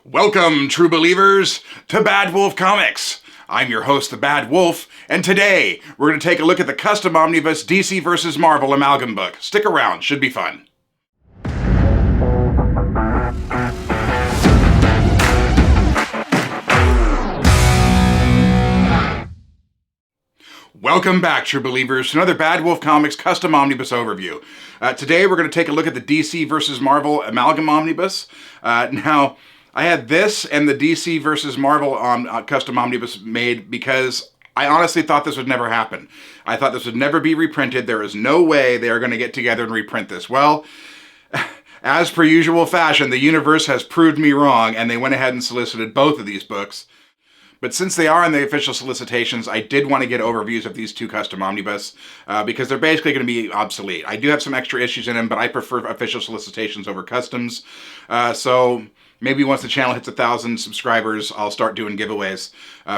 Welcome, true believers, to Bad Wolf Comics. I'm your host, the Bad Wolf, and today we're going to take a look at the custom Omnibus DC vs. Marvel Amalgam book. Stick around, should be fun. Welcome back, true believers, to another Bad Wolf Comics custom omnibus overview. Today we're going to take a look at the DC vs. Marvel Amalgam Omnibus. Now, I had this and the DC vs. Marvel custom omnibus made because I honestly thought this would never happen. I thought this would never be reprinted. There is no way they are going to get together and reprint this. Well, as per usual fashion, the universe has proved me wrong, and they went ahead and solicited both of these books. But since they are in the official solicitations, I did want to get overviews of these two custom omnibus because they're basically going to be obsolete. I do have some extra issues in them, but I prefer official solicitations over customs. So maybe once the channel hits 1,000 subscribers, I'll start doing giveaways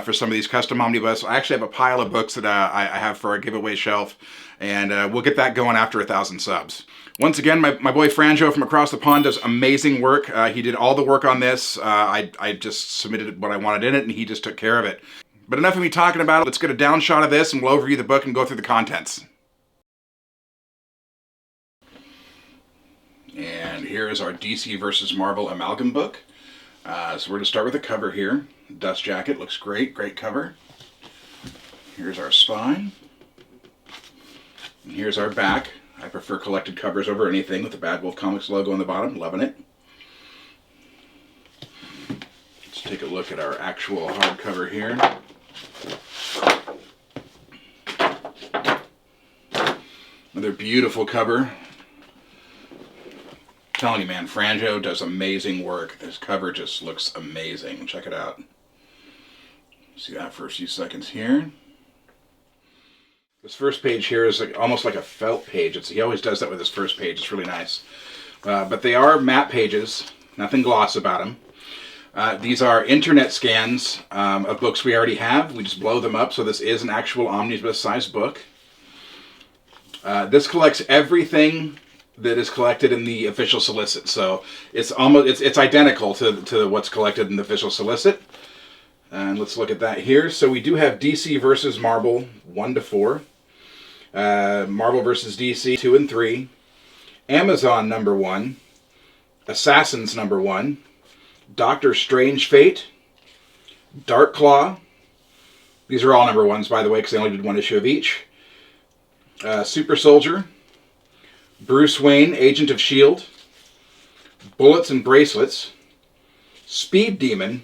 for some of these custom omnibus. I actually have a pile of books that I have for a giveaway shelf, and we'll get that going after 1,000 subs. Once again, my boy Franjo from across the pond does amazing work. He did all the work on this. I just submitted what I wanted in it, and he just took care of it. But enough of me talking about it. Let's get a down shot of this, and we'll overview the book and go through the contents. And here is our DC vs. Marvel Amalgam book. So we're going to start with the cover here. Dust jacket looks great. Great cover. Here's our spine. And here's our back. I prefer collected covers over anything with the Bad Wolf Comics logo on the bottom. Loving it. Let's take a look at our actual hardcover here. Another beautiful cover. I'm telling you, man, Franjo does amazing work. This cover just looks amazing. Check it out. See that for a few seconds here. This first page here is almost like a felt page. He always does that with his first page. It's really nice. But they are matte pages. Nothing gloss about them. These are internet scans of books we already have. We just blow them up, so this is an actual omnibus-sized book. This collects everything that is collected in the official solicit. So it's identical to what's collected in the official solicit. And let's look at that here. So we do have DC versus Marvel 1 to 4. Marvel vs. DC 2 and 3, Amazon number 1, Assassins number 1, Doctor Strange Fate, Dark Claw. These are all number 1s, by the way, because they only did one issue of each. Super Soldier, Bruce Wayne, Agent of S.H.I.E.L.D., Bullets and Bracelets, Speed Demon,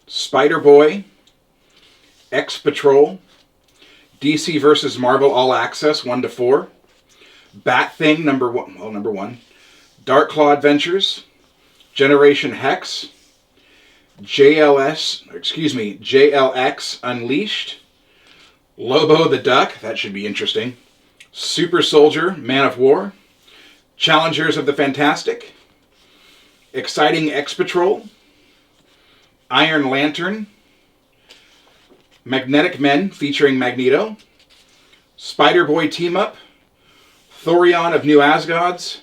Spider-Boy, X-Patrol, DC vs. Marvel All Access 1 to 4, Bat-Thing number 1, Dark Claw Adventures, Generation Hex, JLX Unleashed, Lobo the Duck, that should be interesting, Super Soldier, Man of War, Challengers of the Fantastic, Exciting X-Patrol, Iron Lantern, Magnetic Men featuring Magneto, Spider-Boy Team Up, Thorion of New Asgods,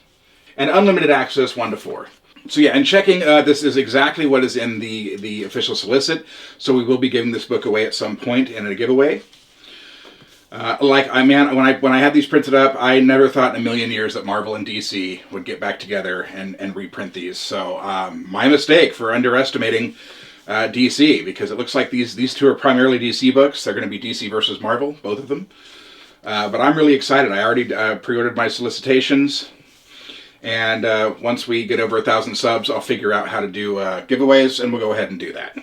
and Unlimited Access 1 to 4. So yeah, and checking, this is exactly what is in the official solicit, so we will be giving this book away at some point in a giveaway. When I had these printed up, I never thought in a million years that Marvel and DC would get back together and reprint these. So my mistake for underestimating DC, because it looks like these two are primarily DC books. They're going to be DC versus Marvel, both of them. But I'm really excited. I already pre-ordered my solicitations, and once we get over 1,000 subs, I'll figure out how to do giveaways, and we'll go ahead and do that.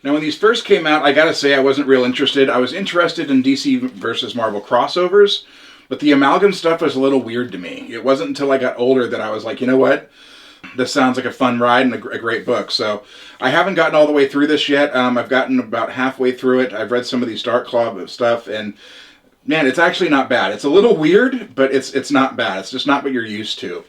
Now, when these first came out, I gotta say I wasn't real interested. I was interested in DC versus Marvel crossovers, but the Amalgam stuff was a little weird to me. It wasn't until I got older that I was like, you know what? This sounds like a fun ride and a great book. So I haven't gotten all the way through this yet. I've gotten about halfway through it. I've read some of these Dark Claw stuff, and man, it's actually not bad. It's a little weird, but it's not bad. It's just not what you're used to.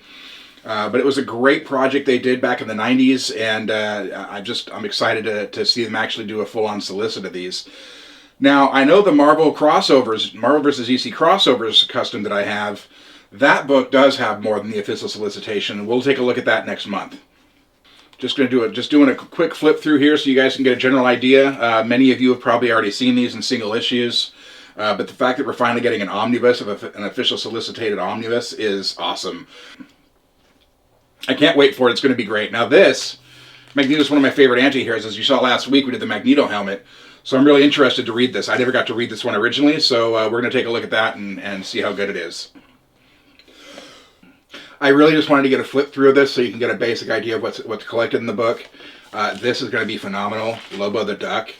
But it was a great project they did back in the 90s, and I'm excited to see them actually do a full-on solicit of these. Now, I know the Marvel crossovers, Marvel vs. DC crossovers custom that I have, that book does have more than the official solicitation, and we'll take a look at that next month. Just doing a quick flip through here so you guys can get a general idea. Many of you have probably already seen these in single issues, but the fact that we're finally getting an omnibus, an official solicited omnibus, is awesome. I can't wait for it. It's going to be great. Now this, Magneto's one of my favorite anti-heroes. As you saw last week, we did the Magneto helmet. So I'm really interested to read this. I never got to read this one originally, so we're going to take a look at that and see how good it is. I really just wanted to get a flip through of this so you can get a basic idea of what's collected in the book. This is going to be phenomenal. Lobo the Duck.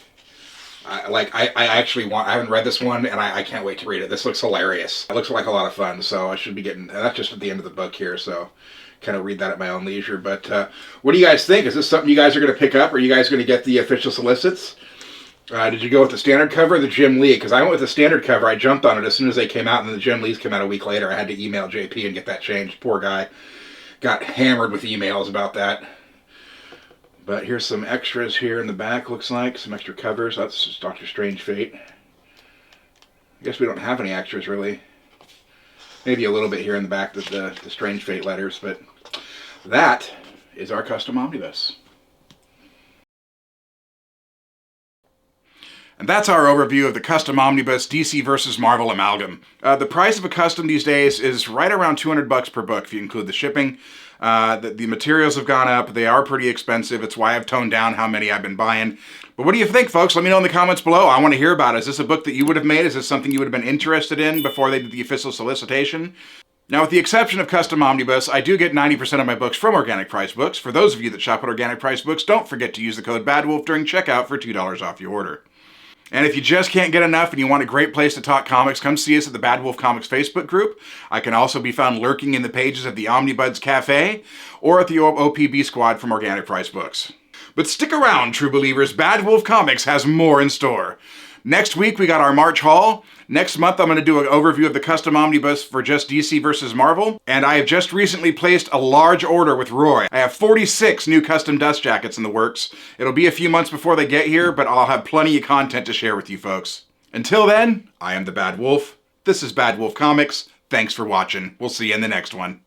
I haven't read this one, and I can't wait to read it. This looks hilarious. It looks like a lot of fun, so I should be getting... That's just at the end of the book here, so kind of read that at my own leisure. But what do you guys think? Is this something you guys are going to pick up? Are you guys going to get the official solicits? Did you go with the standard cover or the Jim Lee? Because I went with the standard cover. I jumped on it as soon as they came out, and then the Jim Lees came out a week later. I had to email JP and get that changed. Poor guy. Got hammered with emails about that. But here's some extras here in the back, looks like. Some extra covers. That's just Dr. Strange Fate. I guess we don't have any extras, really. Maybe a little bit here in the back, the Strange Fate letters. But that is our custom omnibus. And that's our overview of the custom omnibus DC vs. Marvel Amalgam. The price of a custom these days is right around $200 per book if you include the shipping. The materials have gone up. They are pretty expensive. It's why I've toned down how many I've been buying. But what do you think, folks? Let me know in the comments below. I want to hear about it. Is this a book that you would have made? Is this something you would have been interested in before they did the official solicitation? Now, with the exception of Custom Omnibus, I do get 90% of my books from Organic Price Books. For those of you that shop at Organic Price Books, don't forget to use the code BADWOLF during checkout for $2 off your order. And if you just can't get enough and you want a great place to talk comics, come see us at the Badwolf Comics Facebook group. I can also be found lurking in the pages of the Omnibuds Cafe or at the OPB Squad from Organic Price Books. But stick around, true believers. Badwolf Comics has more in store. Next week, we got our March haul. Next month, I'm going to do an overview of the custom omnibus for just DC vs. Marvel. And I have just recently placed a large order with Roy. I have 46 new custom dust jackets in the works. It'll be a few months before they get here, but I'll have plenty of content to share with you folks. Until then, I am the Bad Wolf. This is Badwolf Comics. Thanks for watching. We'll see you in the next one.